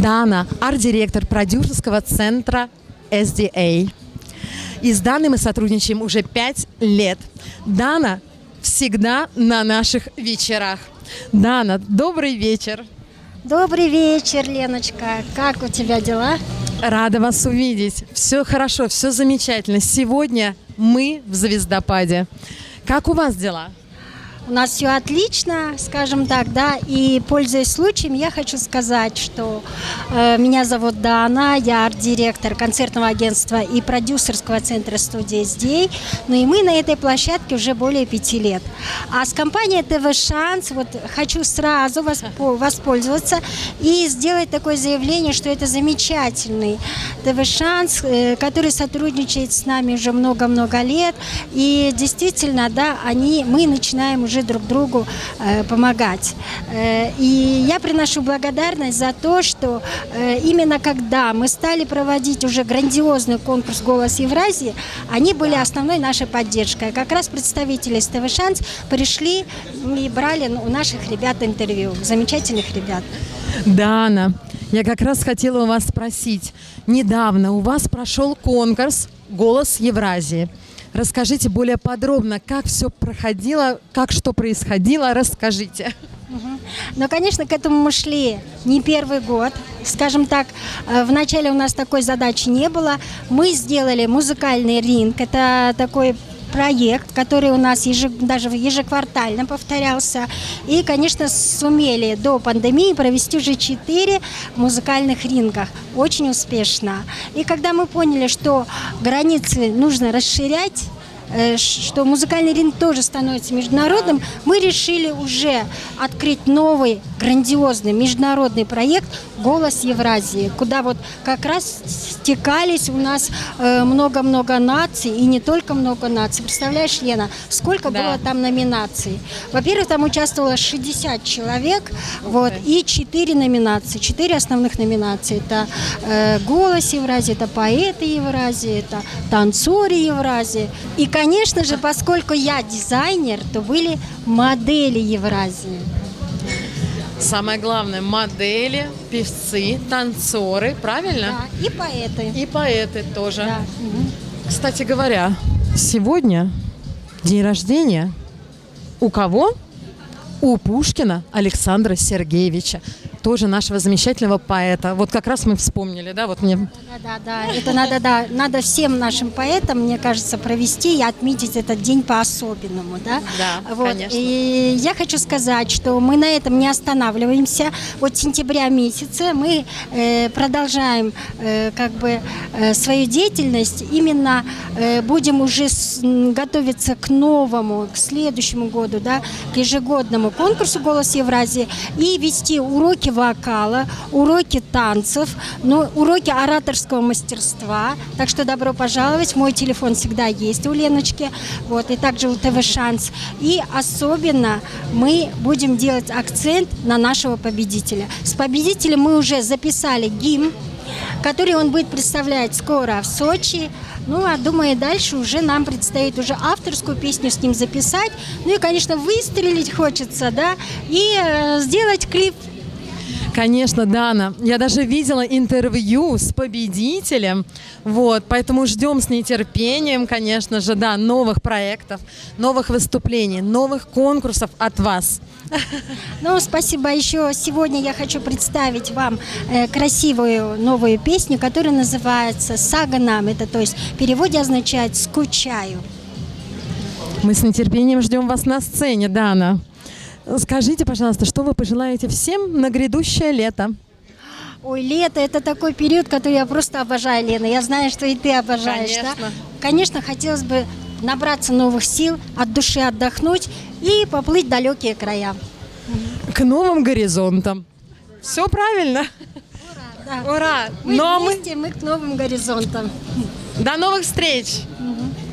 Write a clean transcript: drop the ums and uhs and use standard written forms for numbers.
Дана, арт-директор продюсерского центра SDA. И с Даной мы сотрудничаем уже 5 лет. Дана всегда на наших вечерах. Дана, добрый вечер. Добрый вечер, Леночка. Как у тебя дела? Рада вас увидеть. Все хорошо, все замечательно. Сегодня мы в «Звездопаде». Как у вас дела? У нас все отлично, скажем так, да. И, пользуясь случаем, я хочу сказать, что меня зовут Дана, я арт-директор концертного агентства и продюсерского центра студии SDA. Ну и мы на этой площадке уже более 5 лет. А с компанией ТВ Шанс вот хочу сразу воспользоваться и сделать такое заявление, что это замечательный ТВ Шанс, который сотрудничает с нами уже много-много лет. И действительно, да, мы начинаем уже друг другу помогать. И я приношу благодарность за то, что именно когда мы стали проводить уже грандиозный конкурс «Голос Евразии», они были основной нашей поддержкой. Как раз представители с ТВ Шанс пришли и брали у наших ребят интервью. Замечательных ребят. Дана, я как раз хотела у вас спросить. Недавно у вас прошел конкурс «Голос Евразии». Расскажите более подробно, как все проходило, как что происходило, расскажите. Ну, конечно, к этому мы шли не первый год. Скажем так, вначале у нас такой задачи не было. Мы сделали музыкальный ринг. Это такой проект, который у нас даже ежеквартально повторялся. И, конечно, сумели до пандемии провести уже 4 музыкальных рингах. Очень успешно. И когда мы поняли, что границы нужно расширять, что музыкальный ринг тоже становится международным, мы решили уже открыть новый грандиозный международный проект «Голос Евразии», куда вот как раз стекались у нас много-много наций, и не только много наций. Представляешь, Лена, сколько было там номинаций? Во-первых, там участвовало 60 человек, вот, и 4 номинации, 4 основных номинации. Это «Голос Евразии», это «Поэты Евразии», это «Танцоры Евразии». И, конечно же, поскольку я дизайнер, то были модели Евразии. Самое главное, модели, певцы, танцоры, правильно? Да, и поэты. И поэты тоже. Да. Кстати говоря, сегодня день рождения у кого? У Пушкина Александра Сергеевича, тоже нашего замечательного поэта. Вот как раз мы вспомнили, да? Вот мне. Да. Это надо всем нашим поэтам, мне кажется, провести и отметить этот день по-особенному, да? Да, вот. конечно. И я хочу сказать, что мы на этом не останавливаемся. Вот с сентября месяца мы продолжаем свою деятельность. Именно будем уже готовиться к новому, к следующему году, да, к ежегодному конкурсу «Голос Евразии» и вести уроки вокала, уроки танцев, уроки ораторского мастерства. Так что добро пожаловать. Мой телефон всегда есть у Леночки, вот, и также у ТВ Шанс. И особенно мы будем делать акцент на нашего победителя. С победителем мы уже записали гимн, который он будет представлять скоро в Сочи. Ну, а думаю, дальше уже нам предстоит уже авторскую песню с ним записать. Ну и, конечно, выстрелить хочется, да, и сделать клип. Конечно, Дана. Я даже видела интервью с победителем. Вот, поэтому ждем с нетерпением, конечно же, да, новых проектов, новых выступлений, новых конкурсов от вас. Ну, спасибо. Еще сегодня я хочу представить вам красивую новую песню, которая называется «Сага нам». Это, то есть, в переводе означает «скучаю». Мы с нетерпением ждем вас на сцене, Дана. Скажите, пожалуйста, что вы пожелаете всем на грядущее лето? Ой, лето – это такой период, который я просто обожаю, Лена. Я знаю, что и ты обожаешь. Конечно. Да? Конечно, хотелось бы набраться новых сил, от души отдохнуть и поплыть в далекие края. К новым горизонтам. Все правильно. Ура! Да. Ура! Мы вместе, мы к новым горизонтам. До новых встреч! Угу.